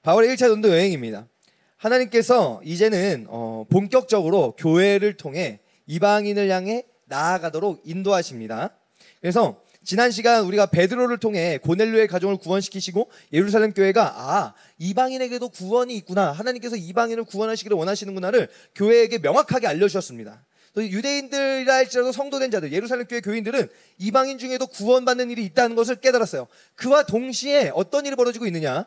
바울의 1차 전도 여행입니다. 하나님께서 이제는 본격적으로 교회를 통해 이방인을 향해 나아가도록 인도하십니다. 그래서 지난 시간 우리가 베드로를 통해 고넬료의 가정을 구원시키시고 예루살렘 교회가 이방인에게도 구원이 있구나, 하나님께서 이방인을 구원하시기를 원하시는구나를 교회에게 명확하게 알려주셨습니다. 유대인들이라 할지라도 성도된 자들, 예루살렘 교회 교인들은 이방인 중에도 구원받는 일이 있다는 것을 깨달았어요. 그와 동시에 어떤 일이 벌어지고 있느냐,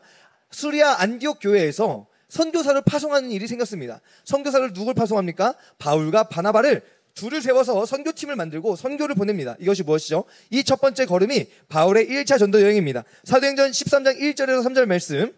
수리아 안디옥 교회에서 선교사를 파송하는 일이 생겼습니다. 선교사를 누굴 파송합니까? 바울과 바나바를 둘을 세워서 선교팀을 만들고 선교를 보냅니다. 이것이 무엇이죠? 이 첫 번째 걸음이 바울의 1차 전도 여행입니다. 사도행전 13장 1절에서 3절 말씀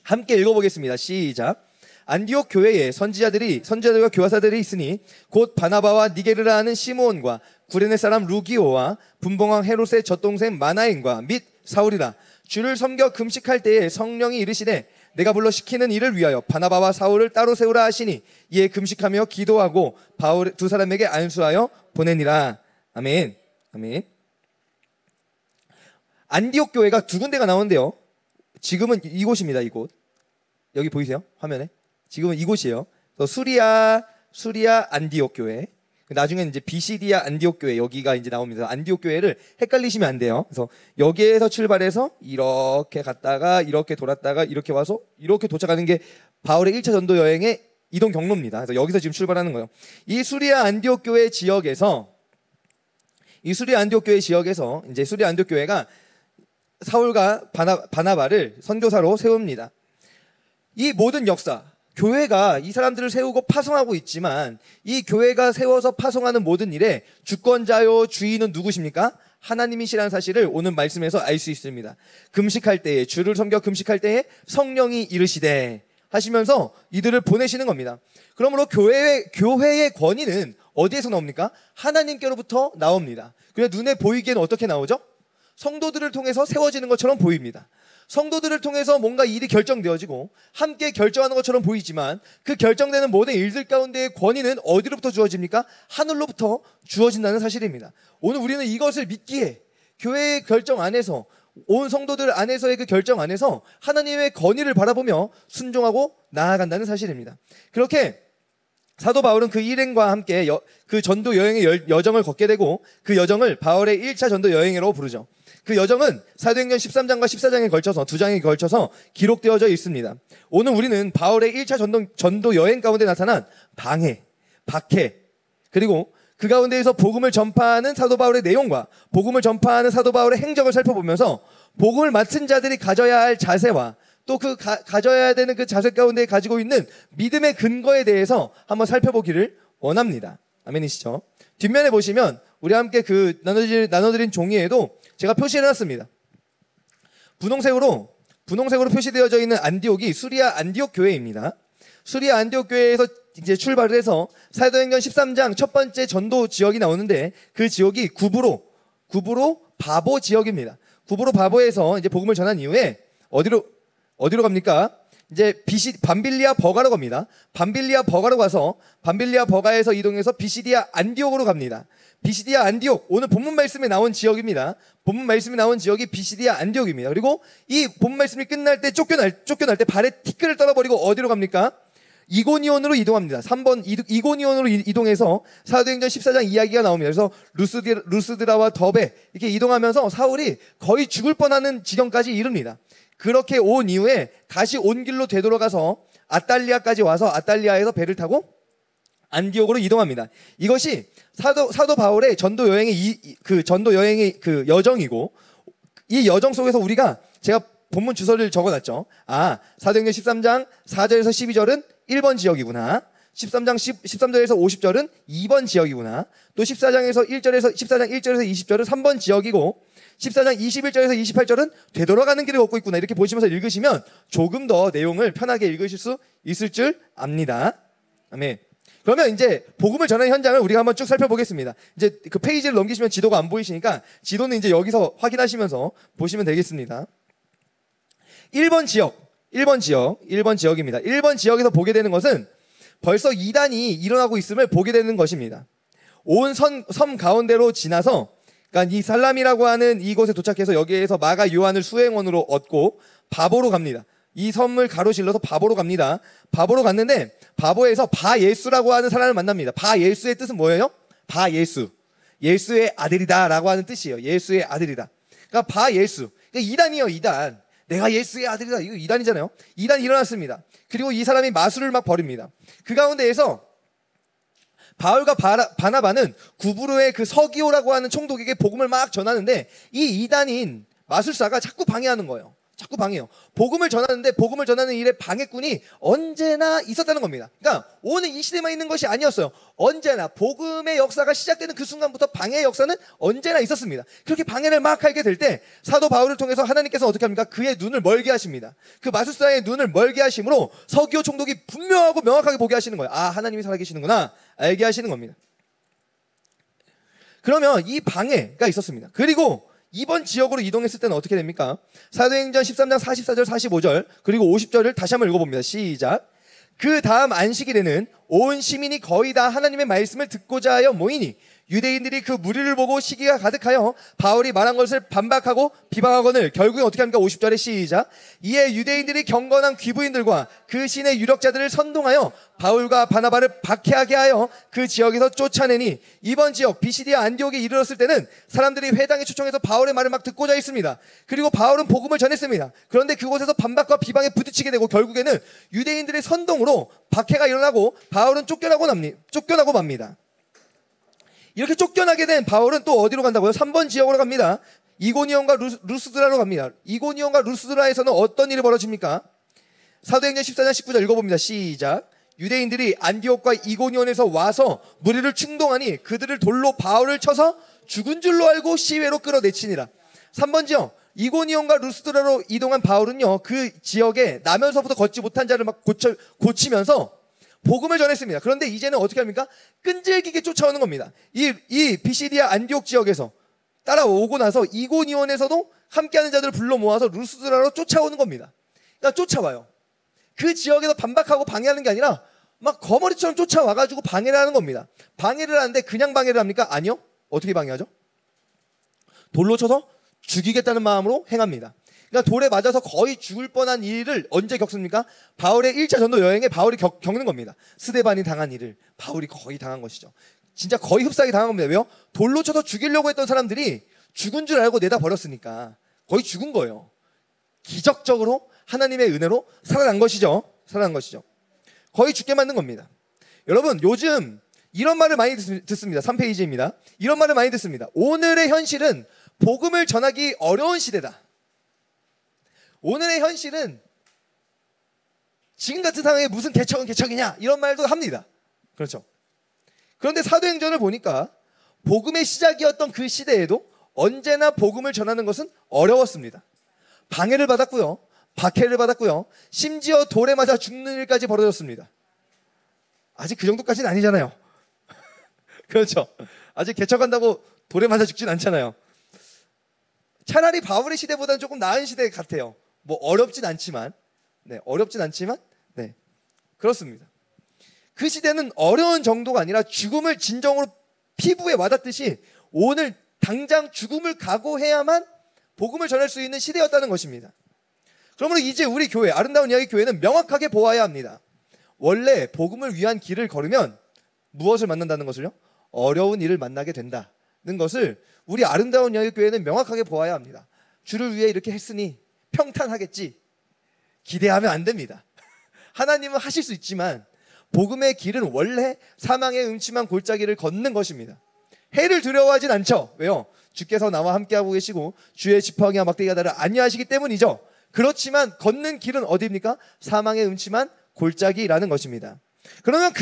함께 읽어보겠습니다. 시작. 안디옥 교회에 선지자들과 교화사들이 있으니 곧 바나바와 니게르라 하는 시므온과 구레네 사람 루기오와 분봉왕 헤롯의 젖동생 마나인과 및 사울이라. 주를 섬겨 금식할 때에 성령이 이르시되 내가 불러 시키는 일을 위하여 바나바와 사울을 따로 세우라 하시니 이에 금식하며 기도하고 바울 두 사람에게 안수하여 보내니라. 아멘. 아멘. 안디옥 교회가 두 군데가 나오는데요. 지금은 이곳입니다. 이곳. 여기 보이세요? 화면에. 지금은 이곳이에요. 수리아 안디옥 교회. 나중에는 이제 비시디아 안디옥 교회, 여기가 이제 나옵니다. 안디옥 교회를 헷갈리시면 안 돼요. 그래서 여기에서 출발해서 이렇게 갔다가 이렇게 돌았다가 이렇게 와서 이렇게 도착하는 게 바울의 1차 전도 여행의 이동 경로입니다. 그래서 여기서 지금 출발하는 거예요. 이 수리아 안디옥 교회 지역에서 이제 수리아 안디옥 교회가 사울과 바나바를 선교사로 세웁니다. 이 모든 역사, 교회가 이 사람들을 세우고 파송하고 있지만 이 교회가 세워서 파송하는 모든 일에 주권자요 주인은 누구십니까? 하나님이시라는 사실을 오늘 말씀에서 알 수 있습니다. 금식할 때에, 주를 섬겨 금식할 때에 성령이 이르시되 하시면서 이들을 보내시는 겁니다. 그러므로 교회의 권위는 어디에서 나옵니까? 하나님께로부터 나옵니다. 그냥 눈에 보이기에는 어떻게 나오죠? 성도들을 통해서 세워지는 것처럼 보입니다. 성도들을 통해서 뭔가 일이 결정되어지고 함께 결정하는 것처럼 보이지만 그 결정되는 모든 일들 가운데의 권위는 어디로부터 주어집니까? 하늘로부터 주어진다는 사실입니다. 오늘 우리는 이것을 믿기에 교회의 결정 안에서, 온 성도들 안에서의 그 결정 안에서 하나님의 권위를 바라보며 순종하고 나아간다는 사실입니다. 그렇게 사도 바울은 그 일행과 함께 그 전도 여행의 여정을 걷게 되고 그 여정을 바울의 1차 전도 여행이라고 부르죠. 그 여정은 사도행전 13장과 14장에 걸쳐서, 두 장에 걸쳐서 기록되어져 있습니다. 오늘 우리는 바울의 1차 전도 여행 가운데 나타난 방해, 박해, 그리고 그 가운데에서 복음을 전파하는 사도 바울의 내용과 복음을 전파하는 사도 바울의 행적을 살펴보면서 복음을 맡은 자들이 가져야 할 자세와 또 그 가져야 되는 그 자세 가운데 가지고 있는 믿음의 근거에 대해서 한번 살펴보기를 원합니다. 아멘이시죠? 뒷면에 보시면 우리 함께 그 나눠드린 종이에도 제가 표시를 해놨습니다. 분홍색으로 표시되어져 있는 안디옥이 수리아 안디옥 교회입니다. 수리아 안디옥 교회에서 이제 출발을 해서 사도행전 13장 첫 번째 전도 지역이 나오는데 그 지역이 구브로 바보 지역입니다. 구브로 바보에서 이제 복음을 전한 이후에 어디로 갑니까? 이제 밤빌리아 버가로 갑니다. 밤빌리아 버가로 가서 밤빌리아 버가에서 이동해서 비시디아 안디옥으로 갑니다. 비시디아 안디옥, 오늘 본문 말씀에 나온 지역입니다. 본문 말씀에 나온 지역이 비시디아 안디옥입니다. 그리고 이 본문 말씀이 끝날 때 쫓겨날 때 발에 티끌을 떨어버리고 어디로 갑니까? 이고니온으로 이동합니다. 3번 이고니온으로 이동해서 사도행전 14장 이야기가 나옵니다. 그래서 루스드라와 더베 이렇게 이동하면서 사울이 거의 죽을 뻔하는 지경까지 이릅니다. 그렇게 온 이후에 다시 온 길로 되돌아가서 아탈리아까지 와서 아탈리아에서 배를 타고 안디옥으로 이동합니다. 이것이 사도 바울의 전도 여행의 그 여정이고, 이 여정 속에서 제가 본문 주소를 적어놨죠. 사도행전 13장 4절에서 12절은 1번 지역이구나. 13절에서 50절은 2번 지역이구나. 또 14장 1절에서 20절은 3번 지역이고, 14장 21절에서 28절은 되돌아가는 길을 걷고 있구나. 이렇게 보시면서 읽으시면 조금 더 내용을 편하게 읽으실 수 있을 줄 압니다. 아멘. 그러면 이제 복음을 전하는 현장을 우리가 한번 쭉 살펴보겠습니다. 이제 그 페이지를 넘기시면 지도가 안 보이시니까 지도는 이제 여기서 확인하시면서 보시면 되겠습니다. 1번 지역입니다. 1번 지역에서 보게 되는 것은 벌써 이단이 일어나고 있음을 보게 되는 것입니다. 온 섬 가운데로 지나서, 그러니까 이 살람이라고 하는 이곳에 도착해서 여기에서 마가 요한을 수행원으로 얻고 바보로 갑니다. 이 섬을 가로질러서 바보로 갑니다. 바보로 갔는데 바보에서 바예수라고 하는 사람을 만납니다. 바예수의 뜻은 뭐예요? 바예수, 예수의 아들이다 라고 하는 뜻이에요. 예수의 아들이다. 그러니까 바예수, 그러니까 이단이에요. 이단. 내가 예수의 아들이다. 이거 이단이잖아요. 이단이 일어났습니다. 그리고 이 사람이 마술을 막 벌입니다. 그 가운데에서 바울과 바나바는 구브로의 그 서기오라고 하는 총독에게 복음을 막 전하는데 이 이단인 마술사가 자꾸 방해하는 거예요. 자꾸 방해해요. 복음을 전하는데 복음을 전하는 일에 방해꾼이 언제나 있었다는 겁니다. 그러니까 오늘 이 시대만 있는 것이 아니었어요. 언제나 복음의 역사가 시작되는 그 순간부터 방해의 역사는 언제나 있었습니다. 그렇게 방해를 막 하게 될 때 사도 바울을 통해서 하나님께서 어떻게 합니까? 그의 눈을 멀게 하십니다. 그 마술사의 눈을 멀게 하심으로 서기오 총독이 분명하고 명확하게 보게 하시는 거예요. 아, 하나님이 살아계시는구나 알게 하시는 겁니다. 그러면 이 방해가 있었습니다. 그리고 이번 지역으로 이동했을 때는 어떻게 됩니까? 사도행전 13장 44절 45절 그리고 50절을 다시 한번 읽어봅니다. 시작. 그 다음 안식일에는 온 시민이 거의 다 하나님의 말씀을 듣고자 하여 모이니 유대인들이 그 무리를 보고 시기가 가득하여 바울이 말한 것을 반박하고 비방하거늘 결국에 어떻게 합니까? 50절에 시작. 이에 유대인들이 경건한 귀부인들과 그 신의 유력자들을 선동하여 바울과 바나바를 박해하게 하여 그 지역에서 쫓아내니 이번 지역 비시디아 안디옥에 이르렀을 때는 사람들이 회당에 초청해서 바울의 말을 막 듣고자 했습니다. 그리고 바울은 복음을 전했습니다. 그런데 그곳에서 반박과 비방에 부딪히게 되고 결국에는 유대인들의 선동으로 박해가 일어나고 바울은 쫓겨나고 맙니다. 이렇게 쫓겨나게 된 바울은 또 어디로 간다고요? 3번 지역으로 갑니다. 이고니온과 루스드라로 갑니다. 이고니온과 루스드라에서는 어떤 일이 벌어집니까? 사도행전 14장 19절 읽어봅니다. 시작. 유대인들이 안디옥과 이고니온에서 와서 무리를 충동하니 그들을 돌로 바울을 쳐서 죽은 줄로 알고 시외로 끌어내치니라. 3번 지역 이고니온과 루스드라로 이동한 바울은요, 그 지역에 나면서부터 걷지 못한 자를 막 고치면서 복음을 전했습니다. 그런데 이제는 어떻게 합니까? 끈질기게 쫓아오는 겁니다. 이 비시디아 안디옥 지역에서 따라오고 나서 이고니온에서도 함께하는 자들을 불러 모아서 루스드라로 쫓아오는 겁니다. 그러니까 쫓아와요. 그 지역에서 반박하고 방해하는 게 아니라 막 거머리처럼 쫓아와가지고 방해를 하는 겁니다. 방해를 하는데 그냥 방해를 합니까? 아니요. 어떻게 방해하죠? 돌로 쳐서 죽이겠다는 마음으로 행합니다. 그러니까 돌에 맞아서 거의 죽을 뻔한 일을 언제 겪습니까? 바울의 1차 전도 여행에 바울이 겪는 겁니다. 스데반이 당한 일을 바울이 거의 당한 것이죠. 진짜 거의 흡사하게 당한 겁니다. 왜요? 돌로 쳐서 죽이려고 했던 사람들이 죽은 줄 알고 내다 버렸으니까 거의 죽은 거예요. 기적적으로 하나님의 은혜로 살아난 것이죠. 살아난 것이죠. 거의 죽게 만든 겁니다. 여러분, 요즘 이런 말을 많이 듣습니다. 3페이지입니다. 이런 말을 많이 듣습니다. 오늘의 현실은 복음을 전하기 어려운 시대다. 오늘의 현실은 지금 같은 상황에 무슨 개척은 개척이냐 이런 말도 합니다. 그렇죠. 그런데 사도행전을 보니까 복음의 시작이었던 그 시대에도 언제나 복음을 전하는 것은 어려웠습니다. 방해를 받았고요, 박해를 받았고요, 심지어 돌에 맞아 죽는 일까지 벌어졌습니다. 아직 그 정도까지는 아니잖아요. 그렇죠. 아직 개척한다고 돌에 맞아 죽진 않잖아요. 차라리 바울의 시대보다는 조금 나은 시대 같아요. 뭐 어렵진 않지만, 네, 그렇습니다. 그 시대는 어려운 정도가 아니라 죽음을 진정으로 피부에 와닿듯이 오늘 당장 죽음을 각오해야만 복음을 전할 수 있는 시대였다는 것입니다. 그러므로 이제 우리 교회, 아름다운 이야기 교회는 명확하게 보아야 합니다. 원래 복음을 위한 길을 걸으면 무엇을 만난다는 것을요? 어려운 일을 만나게 된다는 것을 우리 아름다운 이야기 교회는 명확하게 보아야 합니다. 주를 위해 이렇게 했으니 평탄하겠지 기대하면 안 됩니다. 하나님은 하실 수 있지만 복음의 길은 원래 사망의 음침한 골짜기를 걷는 것입니다. 해를 두려워하진 않죠. 왜요? 주께서 나와 함께하고 계시고 주의 지팡이와 막대기가 나를 안위하시기 때문이죠. 그렇지만 걷는 길은 어디입니까? 사망의 음침한 골짜기라는 것입니다. 그러면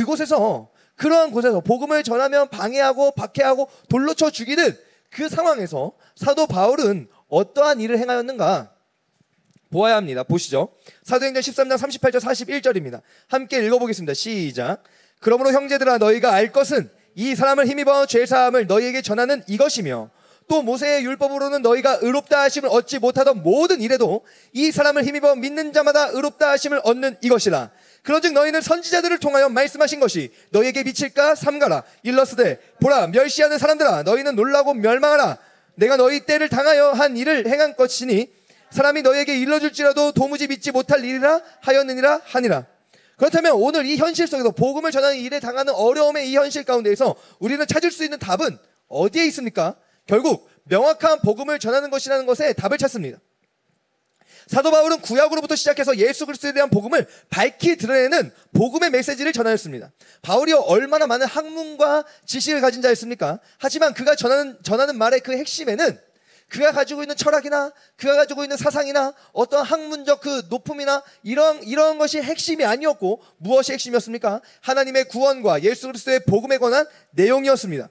그러한 곳에서 복음을 전하면 방해하고 박해하고 돌로 쳐 죽이는 그 상황에서 사도 바울은 어떠한 일을 행하였는가 보아야 합니다. 보시죠. 사도행전 13장 38절 41절입니다. 함께 읽어보겠습니다. 시작. 그러므로 형제들아 너희가 알 것은 이 사람을 힘입어 죄사함을 너희에게 전하는 이것이며 또 모세의 율법으로는 너희가 의롭다 하심을 얻지 못하던 모든 일에도 이 사람을 힘입어 믿는 자마다 의롭다 하심을 얻는 이것이라. 그런즉 너희는 선지자들을 통하여 말씀하신 것이 너희에게 미칠까 삼가라. 일러스되 보라 멸시하는 사람들아 너희는 놀라고 멸망하라. 내가 너희 때를 당하여 한 일을 행한 것이니 사람이 너에게 일러줄지라도 도무지 믿지 못할 일이라 하였느니라 하니라. 그렇다면 오늘 이 현실 속에서 복음을 전하는 일에 당하는 어려움의 이 현실 가운데에서 우리는 찾을 수 있는 답은 어디에 있습니까? 결국 명확한 복음을 전하는 것이라는 것에 답을 찾습니다. 사도 바울은 구약으로부터 시작해서 예수 그리스도에 대한 복음을 밝히 드러내는 복음의 메시지를 전하였습니다. 바울이 얼마나 많은 학문과 지식을 가진 자였습니까? 하지만 그가 전하는 말의 그 핵심에는 그가 가지고 있는 철학이나 그가 가지고 있는 사상이나 어떤 학문적 그 높음이나 이런 것이 핵심이 아니었고, 무엇이 핵심이었습니까? 하나님의 구원과 예수 그리스도의 복음에 관한 내용이었습니다.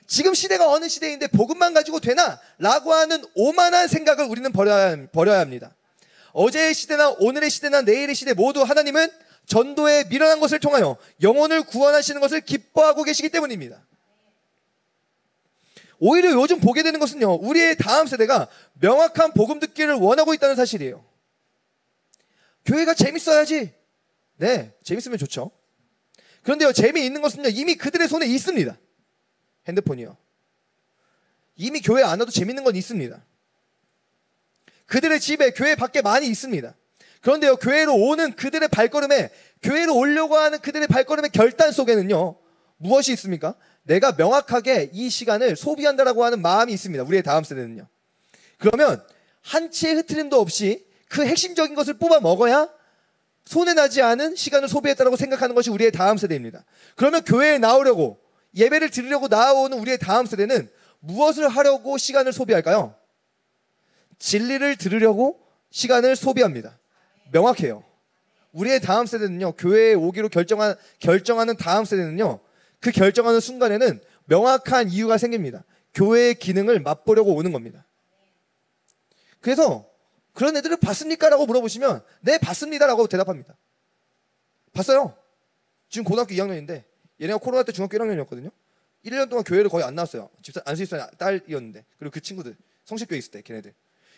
지금 시대가 어느 시대인데 복음만 가지고 되나? 라고 하는 오만한 생각을 우리는 버려야 합니다. 어제의 시대나 오늘의 시대나 내일의 시대 모두 하나님은 전도에 미련한 것을 통하여 영혼을 구원하시는 것을 기뻐하고 계시기 때문입니다. 오히려 요즘 보게 되는 것은요, 우리의 다음 세대가 명확한 복음 듣기를 원하고 있다는 사실이에요. 교회가 재밌어야지. 네, 재밌으면 좋죠. 그런데요, 재미있는 것은요, 이미 그들의 손에 있습니다. 핸드폰이요. 이미 교회 안 와도 재밌는 건 있습니다. 그들의 집에, 교회 밖에 많이 있습니다. 그런데요, 교회로 오는 그들의 발걸음에, 교회로 오려고 하는 그들의 발걸음의 결단 속에는요, 무엇이 있습니까? 내가 명확하게 이 시간을 소비한다라고 하는 마음이 있습니다. 우리의 다음 세대는요. 그러면 한 치의 흐트림도 없이 그 핵심적인 것을 뽑아 먹어야 손해나지 않은 시간을 소비했다고 생각하는 것이 우리의 다음 세대입니다. 그러면 교회에 나오려고, 예배를 드리려고 나오는 우리의 다음 세대는 무엇을 하려고 시간을 소비할까요? 진리를 들으려고 시간을 소비합니다. 명확해요. 우리의 다음 세대는요, 교회에 오기로 결정하는 다음 세대는요, 그 결정하는 순간에는 명확한 이유가 생깁니다. 교회의 기능을 맛보려고 오는 겁니다. 그래서 그런 애들을 봤습니까? 라고 물어보시면 네, 봤습니다 라고 대답합니다. 봤어요. 지금 고등학교 2학년인데 얘네가 코로나 때 중학교 1학년이었거든요. 1년 동안 교회를 거의 안 나왔어요. 집사 안수집사 딸이었는데, 그리고 그 친구들 성식교회 있을 때 걔네들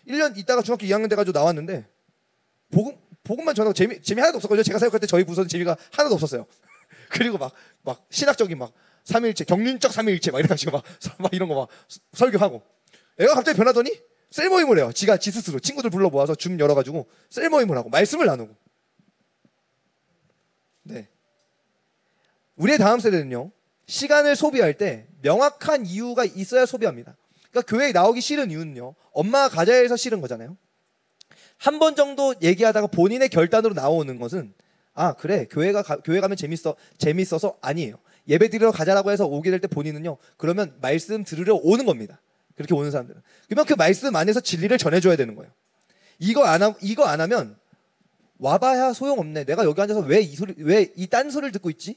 1년 있다가 중학교 2학년 돼가지고 나왔는데 복음만 전하고 재미 하나도 없었거든요. 제가 생각할 때 저희 부서는 재미가 하나도 없었어요. 그리고 막 신학적인 막 삼위일체, 경륜적 삼위일체 막 이래가지고 막 이런 거 막 설교하고, 애가 갑자기 변하더니 셀 모임을 해요. 지 스스로 친구들 불러 모아서 줌 열어가지고 셀 모임을 하고 말씀을 나누고. 네. 우리의 다음 세대는요, 시간을 소비할 때 명확한 이유가 있어야 소비합니다. 그러니까 교회에 나오기 싫은 이유는요, 엄마가 가자야 해서 싫은 거잖아요. 한 번 정도 얘기하다가 본인의 결단으로 나오는 것은 아, 그래, 교회 가면 재밌어서 아니에요. 예배 드리러 가자라고 해서 오게 될 때 본인은요, 그러면 말씀 들으러 오는 겁니다. 그렇게 오는 사람들은. 그러면 그 말씀 안에서 진리를 전해줘야 되는 거예요. 이거 안 하면 와봐야 소용없네. 내가 여기 앉아서 왜 이 딴소리를 듣고 있지?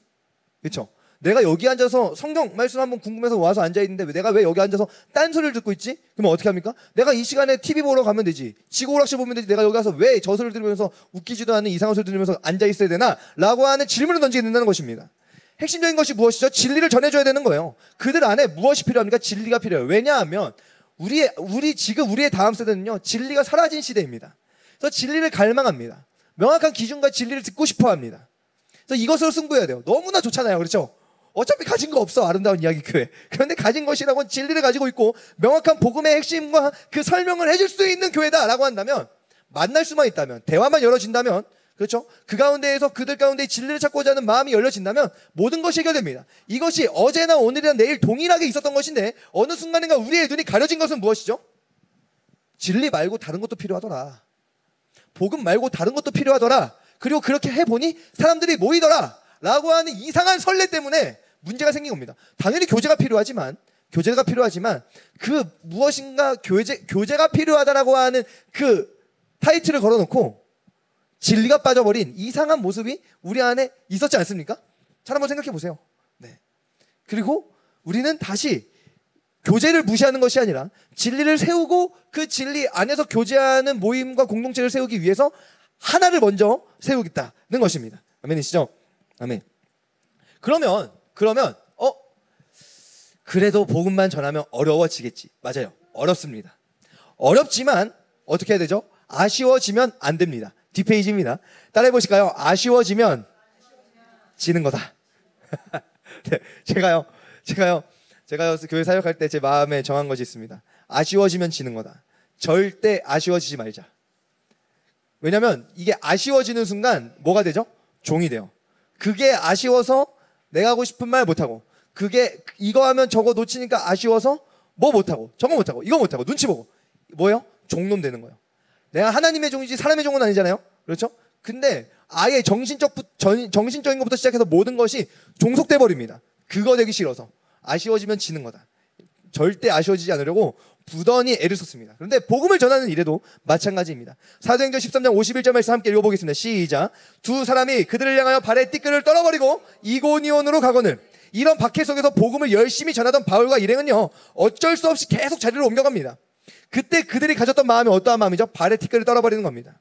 그렇죠? 내가 여기 앉아서 성경 말씀 한번 궁금해서 와서 앉아있는데 내가 왜 여기 앉아서 딴소리를 듣고 있지? 그러면 어떻게 합니까? 내가 이 시간에 TV 보러 가면 되지, 지구오락실 보면 되지, 내가 여기 가서 왜 저 소리를 들으면서 웃기지도 않는 이상한 소리 들으면서 앉아있어야 되나? 라고 하는 질문을 던지게 된다는 것입니다. 핵심적인 것이 무엇이죠? 진리를 전해줘야 되는 거예요. 그들 안에 무엇이 필요합니까? 진리가 필요해요. 왜냐하면 우리의 다음 세대는요, 진리가 사라진 시대입니다. 그래서 진리를 갈망합니다. 명확한 기준과 진리를 듣고 싶어합니다. 그래서 이것으로 승부해야 돼요. 너무나 좋잖아요. 그렇죠? 어차피 가진 거 없어, 아름다운 이야기 교회. 그런데 가진 것이라고는 진리를 가지고 있고 명확한 복음의 핵심과 그 설명을 해줄 수 있는 교회다라고 한다면, 만날 수만 있다면, 대화만 열어진다면, 그렇죠? 그 가운데에서 그들 가운데 진리를 찾고자 하는 마음이 열려진다면 모든 것이 해결됩니다. 이것이 어제나 오늘이나 내일 동일하게 있었던 것인데 어느 순간인가 우리의 눈이 가려진 것은 무엇이죠? 진리 말고 다른 것도 필요하더라. 복음 말고 다른 것도 필요하더라. 그리고 그렇게 해보니 사람들이 모이더라 라고 하는 이상한 설레 때문에 문제가 생긴 겁니다. 당연히 교제가 필요하지만 그 무엇인가 교제가 필요하다라고 하는 그 타이틀을 걸어놓고 진리가 빠져버린 이상한 모습이 우리 안에 있었지 않습니까? 잘 한번 생각해 보세요. 네. 그리고 우리는 다시 교제를 무시하는 것이 아니라 진리를 세우고 그 진리 안에서 교제하는 모임과 공동체를 세우기 위해서 하나를 먼저 세우겠다는 것입니다. 아멘이시죠? 아멘. 그러면 그래도 복음만 전하면 어려워지겠지. 맞아요. 어렵습니다. 어렵지만 어떻게 해야 되죠? 아쉬워지면 안 됩니다. 뒷페이지입니다. 따라해 보실까요? 아쉬워지면 지는 거다. 네, 제가요 교회 사역할 때 제 마음에 정한 것이 있습니다. 아쉬워지면 지는 거다. 절대 아쉬워지지 말자. 왜냐면 이게 아쉬워지는 순간 뭐가 되죠? 종이 돼요. 그게 아쉬워서 내가 하고 싶은 말 못하고, 그게 이거 하면 저거 놓치니까 아쉬워서 뭐 못하고 저거 못하고 이거 못하고 눈치 보고, 뭐예요? 종놈 되는 거예요. 내가 하나님의 종이지 사람의 종은 아니잖아요. 그렇죠? 근데 아예 정신적인 것부터 시작해서 모든 것이 종속돼 버립니다. 그거 되기 싫어서. 아쉬워지면 지는 거다. 절대 아쉬워지지 않으려고 부단히 애를 썼습니다. 그런데 복음을 전하는 일에도 마찬가지입니다. 사도행전 13장 51절 말씀 함께 읽어보겠습니다. 시작. 두 사람이 그들을 향하여 발에 띠끌을 떨어버리고 이고니온으로 가거늘. 이런 박해 속에서 복음을 열심히 전하던 바울과 일행은요, 어쩔 수 없이 계속 자리를 옮겨갑니다. 그때 그들이 가졌던 마음이 어떠한 마음이죠? 발에 띠끌을 떨어버리는 겁니다.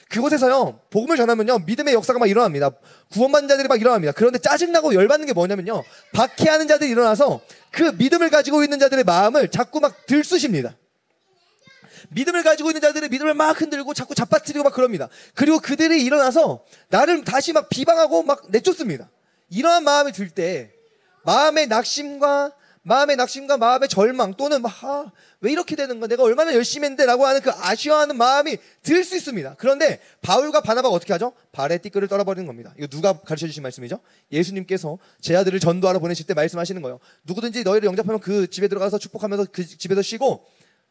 그곳에서요, 복음을 전하면요, 믿음의 역사가 막 일어납니다. 구원받는 자들이 막 일어납니다. 그런데 짜증나고 열받는 게 뭐냐면요, 박해하는 자들이 일어나서 그 믿음을 가지고 있는 자들의 마음을 자꾸 막 들쑤십니다. 믿음을 가지고 있는 자들의 믿음을 막 흔들고 자꾸 잡아뜨리고 막 그럽니다. 그리고 그들이 일어나서 나를 다시 막 비방하고 막 내쫓습니다. 이러한 마음이 들 때 마음의 낙심과 마음의 절망 또는 막 왜 이렇게 되는 거야? 내가 얼마나 열심히 했는데 라고 하는 그 아쉬워하는 마음이 들 수 있습니다. 그런데 바울과 바나바가 어떻게 하죠? 발에 띠끌을 떨어버리는 겁니다. 이거 누가 가르쳐 주신 말씀이죠? 예수님께서 제 아들을 전도하러 보내실 때 말씀하시는 거예요. 누구든지 너희를 영접하면 그 집에 들어가서 축복하면서 그 집에서 쉬고,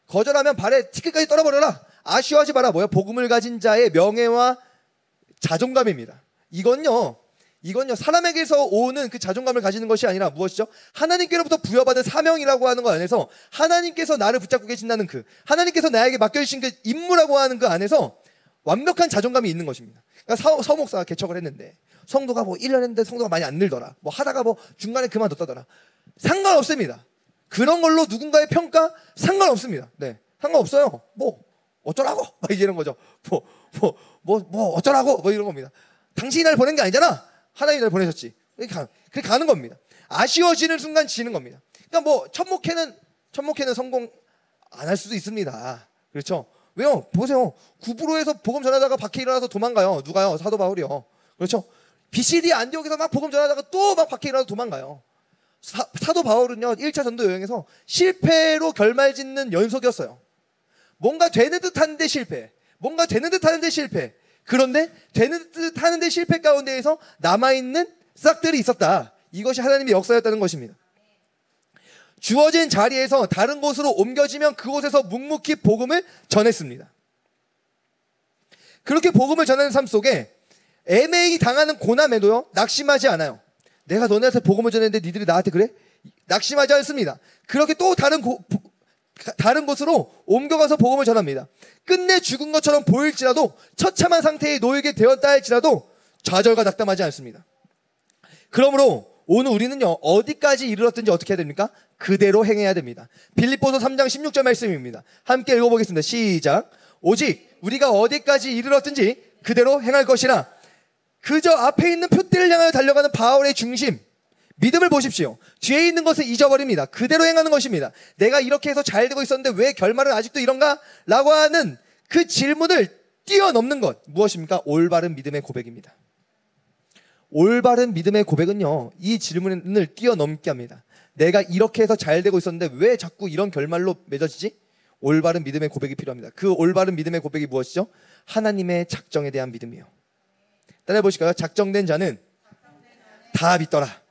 거절하면 발에 띠끌까지 떨어버려라. 아쉬워하지 마라. 뭐야? 복음을 가진 자의 명예와 자존감입니다. 이건요 사람에게서 오는 그 자존감을 가지는 것이 아니라 무엇이죠? 하나님께로부터 부여받은 사명이라고 하는 것 안에서, 하나님께서 나를 붙잡고 계신다는 그, 하나님께서 나에게 맡겨주신 그 임무라고 하는 그 안에서 완벽한 자존감이 있는 것입니다. 그러니까 서목사가 개척을 했는데 성도가 뭐 1년 했는데 성도가 많이 안 늘더라, 뭐 하다가 뭐 중간에 그만뒀다더라, 상관없습니다. 그런 걸로 누군가의 평가 상관없습니다. 네, 상관없어요. 뭐 어쩌라고 막 이런 거죠. 뭐 어쩌라고 뭐 이런 겁니다. 당신이 날 보낸 게 아니잖아. 하나님이 날 보내셨지. 그렇게 가는 겁니다. 아쉬워지는 순간 지는 겁니다. 그러니까 뭐 천목회는 성공 안 할 수도 있습니다. 그렇죠? 왜요? 보세요. 구브로에서 복음 전하다가 박해 일어나서 도망가요. 누가요? 사도 바울이요. 그렇죠? BCD 안디옥에서 막 복음 전하다가 또 막 박해 일어나서 도망가요. 사도 바울은요, 1차 전도 여행에서 실패로 결말짓는 연속이었어요. 뭔가 되는 듯 하는데 실패, 뭔가 되는 듯 하는데 실패. 그런데 되는 듯 하는데 실패 가운데에서 남아있는 싹들이 있었다. 이것이 하나님의 역사였다는 것입니다. 주어진 자리에서 다른 곳으로 옮겨지면 그곳에서 묵묵히 복음을 전했습니다. 그렇게 복음을 전하는 삶 속에 애매히 당하는 고난에도요, 낙심하지 않아요. 내가 너네한테 복음을 전했는데 니들이 나한테 그래? 낙심하지 않습니다. 그렇게 또 다른 곳으로 옮겨가서 복음을 전합니다. 끝내 죽은 것처럼 보일지라도, 처참한 상태에 놓이게 되었다 할지라도 좌절과 낙담하지 않습니다. 그러므로 오늘 우리는요, 어디까지 이르렀든지 어떻게 해야 됩니까? 그대로 행해야 됩니다. 빌립보서 3장 16절 말씀입니다. 함께 읽어보겠습니다. 시작. 오직 우리가 어디까지 이르렀든지 그대로 행할 것이라. 그저 앞에 있는 표대를 향하여 달려가는 바울의 중심, 믿음을 보십시오. 뒤에 있는 것을 잊어버립니다. 그대로 행하는 것입니다. 내가 이렇게 해서 잘 되고 있었는데 왜 결말은 아직도 이런가? 라고 하는 그 질문을 뛰어넘는 것, 무엇입니까? 올바른 믿음의 고백입니다. 올바른 믿음의 고백은요, 이 질문을 뛰어넘게 합니다. 내가 이렇게 해서 잘 되고 있었는데 왜 자꾸 이런 결말로 맺어지지? 올바른 믿음의 고백이 필요합니다. 그 올바른 믿음의 고백이 무엇이죠? 하나님의 작정에 대한 믿음이에요. 따라해 보실까요? 작정된 자는 다 믿더라.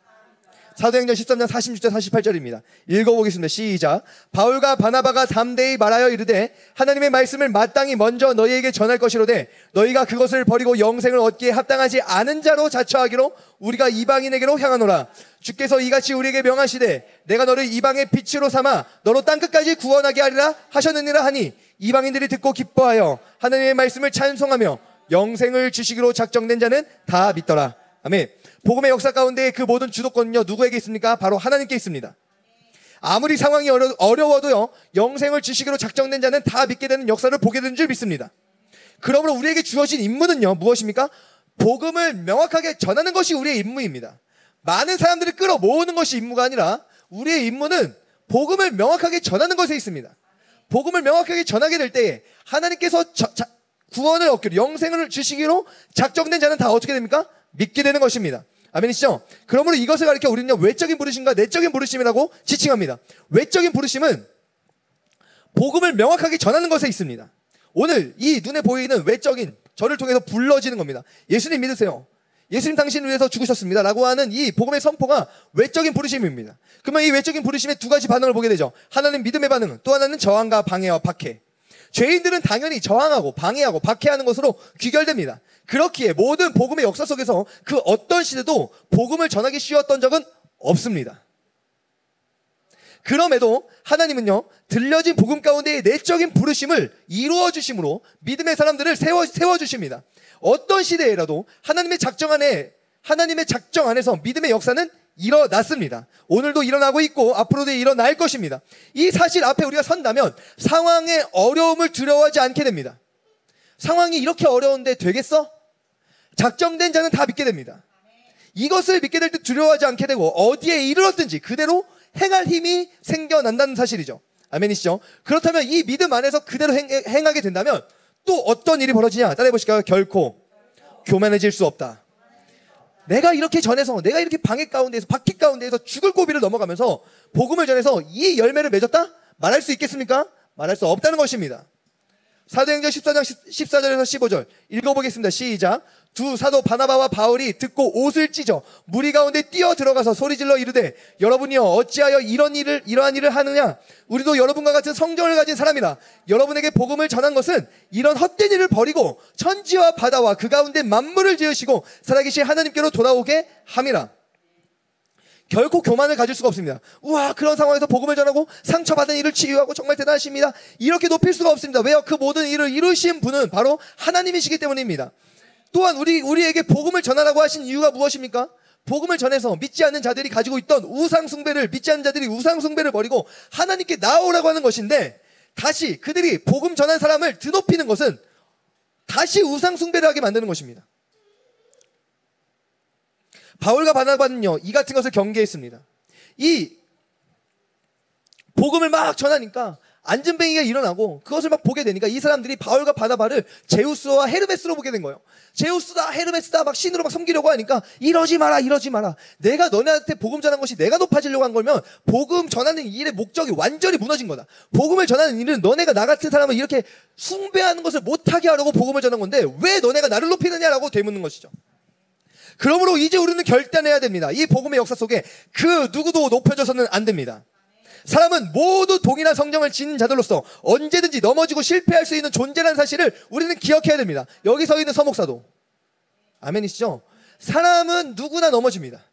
사도행전 13장 46절 48절입니다. 읽어보겠습니다. 시작. 바울과 바나바가 담대히 말하여 이르되 하나님의 말씀을 마땅히 먼저 너희에게 전할 것이로되 너희가 그것을 버리고 영생을 얻기에 합당하지 않은 자로 자처하기로 우리가 이방인에게로 향하노라. 주께서 이같이 우리에게 명하시되 내가 너를 이방의 빛으로 삼아 너로 땅끝까지 구원하게 하리라 하셨느니라 하니 이방인들이 듣고 기뻐하여 하나님의 말씀을 찬송하며 영생을 주시기로 작정된 자는 다 믿더라. 아멘. 복음의 역사 가운데 그 모든 주도권은요, 누구에게 있습니까? 바로 하나님께 있습니다. 아무리 상황이 어려워도요, 영생을 주시기로 작정된 자는 다 믿게 되는 역사를 보게 되는 줄 믿습니다. 그러므로 우리에게 주어진 임무는요, 무엇입니까? 복음을 명확하게 전하는 것이 우리의 임무입니다. 많은 사람들을 끌어모으는 것이 임무가 아니라 우리의 임무는 복음을 명확하게 전하는 것에 있습니다. 복음을 명확하게 전하게 될 때에 하나님께서 구원을 얻기로, 영생을 주시기로 작정된 자는 다 어떻게 됩니까? 믿게 되는 것입니다. 아멘이시죠? 그러므로 이것을 가리켜 우리는 외적인 부르심과 내적인 부르심이라고 지칭합니다. 외적인 부르심은 복음을 명확하게 전하는 것에 있습니다. 오늘 이 눈에 보이는 외적인 저를 통해서 불러지는 겁니다. 예수님 믿으세요. 예수님 당신을 위해서 죽으셨습니다 라고 하는 이 복음의 선포가 외적인 부르심입니다. 그러면 이 외적인 부르심의 두 가지 반응을 보게 되죠. 하나는 믿음의 반응, 또 하나는 저항과 방해와 박해. 죄인들은 당연히 저항하고 방해하고 박해하는 것으로 귀결됩니다. 그렇기에 모든 복음의 역사 속에서 그 어떤 시대도 복음을 전하기 쉬웠던 적은 없습니다. 그럼에도 하나님은요, 들려진 복음 가운데의 내적인 부르심을 이루어 주심으로 믿음의 사람들을 세워 주십니다. 어떤 시대에라도 하나님의 작정 안에서 믿음의 역사는 일어났습니다. 오늘도 일어나고 있고 앞으로도 일어날 것입니다. 이 사실 앞에 우리가 선다면 상황의 어려움을 두려워하지 않게 됩니다. 상황이 이렇게 어려운데 되겠어? 작정된 자는 다 믿게 됩니다. 이것을 믿게 될 때 두려워하지 않게 되고 어디에 이르렀든지 그대로 행할 힘이 생겨난다는 사실이죠. 아멘이시죠? 그렇다면 이 믿음 안에서 그대로 행하게 된다면 또 어떤 일이 벌어지냐? 따라해 보실까요? 결코 교만해질 수 없다. 내가 이렇게 전해서, 내가 이렇게 방해 가운데에서, 박해 가운데에서 죽을 고비를 넘어가면서 복음을 전해서 이 열매를 맺었다? 말할 수 있겠습니까? 말할 수 없다는 것입니다. 사도행전 14장 14절에서 15절 읽어보겠습니다. 시작. 두 사도 바나바와 바울이 듣고 옷을 찢어 무리 가운데 뛰어 들어가서 소리질러 이르되 여러분이여 어찌하여 이러한 일을 하느냐? 우리도 여러분과 같은 성정을 가진 사람이라. 여러분에게 복음을 전한 것은 이런 헛된 일을 버리고 천지와 바다와 그 가운데 만물을 지으시고 살아계신 하나님께로 돌아오게 함이라. 결코 교만을 가질 수가 없습니다. 우와, 그런 상황에서 복음을 전하고 상처받은 이를 치유하고 정말 대단하십니다. 이렇게 높일 수가 없습니다. 왜요? 그 모든 일을 이루신 분은 바로 하나님이시기 때문입니다. 또한 우리에게 복음을 전하라고 하신 이유가 무엇입니까? 복음을 전해서 믿지 않는 자들이 가지고 있던 믿지 않는 자들이 우상숭배를 버리고 하나님께 나아오라고 하는 것인데, 다시 그들이 복음 전한 사람을 드높이는 것은 다시 우상숭배를 하게 만드는 것입니다. 바울과 바나바는요, 이 같은 것을 경계했습니다. 이 복음을 막 전하니까 안전뱅이가 일어나고 그것을 막 보게 되니까 이 사람들이 바울과 바나바를 제우스와 헤르메스로 보게 된 거예요. 제우스다 헤르메스다 막 신으로 막 섬기려고 하니까 이러지 마라. 내가 너네한테 복음 전한 것이 내가 높아지려고 한 거면 복음 전하는 일의 목적이 완전히 무너진 거다. 복음을 전하는 일은 너네가 나 같은 사람을 이렇게 숭배하는 것을 못하게 하려고 복음을 전한 건데 왜 너네가 나를 높이느냐라고 되묻는 것이죠. 그러므로 이제 우리는 결단해야 됩니다. 이 복음의 역사 속에 그 누구도 높여져서는 안 됩니다. 사람은 모두 동일한 성경을 지닌 자들로서 언제든지 넘어지고 실패할 수 있는 존재라는 사실을 우리는 기억해야 됩니다. 여기 서 있는 서목사도. 아멘이시죠? 사람은 누구나 넘어집니다.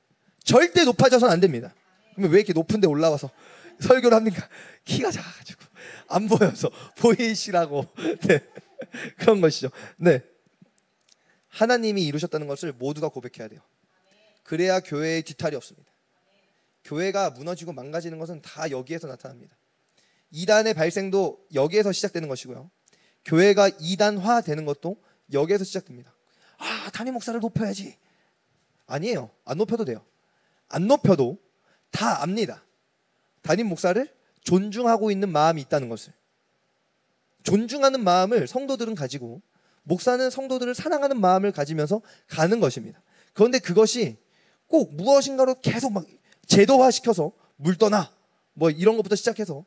절대 높아져서는 안 됩니다. 그러면 왜 이렇게 높은 데 올라와서 설교를 합니까? 키가 작아가지고 안 보여서 보이시라고. 네. 그런 것이죠. 네. 하나님이 이루셨다는 것을 모두가 고백해야 돼요. 그래야 교회의 뒤탈이 없습니다. 교회가 무너지고 망가지는 것은 다 여기에서 나타납니다. 이단의 발생도 여기에서 시작되는 것이고요. 교회가 이단화 되는 것도 여기에서 시작됩니다. 아, 담임 목사를 높여야지. 아니에요. 안 높여도 돼요. 안 높여도 다 압니다. 담임 목사를 존중하고 있는 마음이 있다는 것을. 존중하는 마음을 성도들은 가지고 목사는 성도들을 사랑하는 마음을 가지면서 가는 것입니다. 그런데 그것이 꼭 무엇인가로 계속 막 제도화시켜서 물 떠나 뭐 이런 것부터 시작해서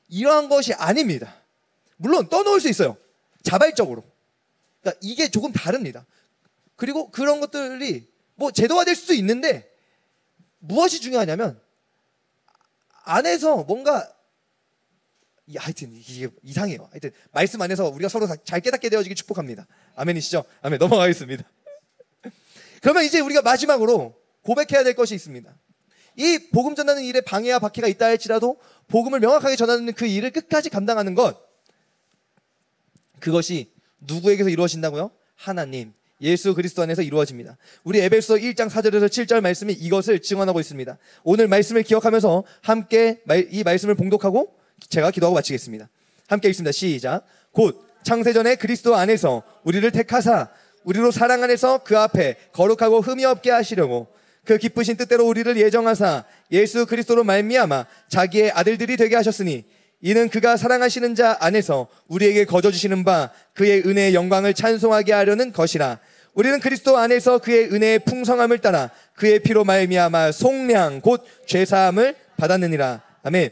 이러한 것이 아닙니다. 물론 떠놓을 수 있어요. 자발적으로. 그러니까 이게 조금 다릅니다. 그리고 그런 것들이 뭐 제도화될 수도 있는데 무엇이 중요하냐면 안에서 뭔가 하여튼 이게 이상해요. 하여튼 말씀 안에서 우리가 서로 잘 깨닫게 되어지길 축복합니다. 아멘이시죠? 아멘. 넘어가겠습니다. 그러면 이제 우리가 마지막으로 고백해야 될 것이 있습니다. 이 복음 전하는 일에 방해와 박해가 있다 할지라도 복음을 명확하게 전하는 그 일을 끝까지 감당하는 것, 그것이 누구에게서 이루어진다고요? 하나님, 예수 그리스도 안에서 이루어집니다. 우리 에베소 1장 4절에서 7절 말씀이 이것을 증언하고 있습니다. 오늘 말씀을 기억하면서 함께 이 말씀을 봉독하고 제가 기도하고 마치겠습니다. 함께 읽습니다. 시작. 곧 창세전에 그리스도 안에서 우리를 택하사 우리로 사랑 안에서 그 앞에 거룩하고 흠이 없게 하시려고 그 기쁘신 뜻대로 우리를 예정하사 예수 그리스도로 말미암아 자기의 아들들이 되게 하셨으니 이는 그가 사랑하시는 자 안에서 우리에게 거저 주시는 바 그의 은혜의 영광을 찬송하게 하려는 것이라. 우리는 그리스도 안에서 그의 은혜의 풍성함을 따라 그의 피로 말미암아 속량 곧 죄사함을 받았느니라. 아멘.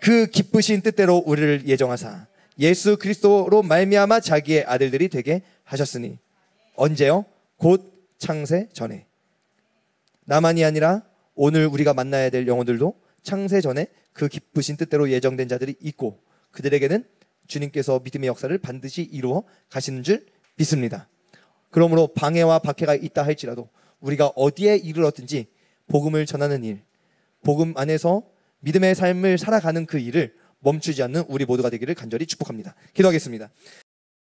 그 기쁘신 뜻대로 우리를 예정하사 예수 그리스도로 말미암아 자기의 아들들이 되게 하셨으니. 언제요? 곧 창세 전에. 나만이 아니라 오늘 우리가 만나야 될 영혼들도 창세 전에 그 기쁘신 뜻대로 예정된 자들이 있고 그들에게는 주님께서 믿음의 역사를 반드시 이루어 가시는 줄 믿습니다. 그러므로 방해와 박해가 있다 할지라도 우리가 어디에 이르렀든지 복음을 전하는 일, 복음 안에서 믿음의 삶을 살아가는 그 일을 멈추지 않는 우리 모두가 되기를 간절히 축복합니다. 기도하겠습니다.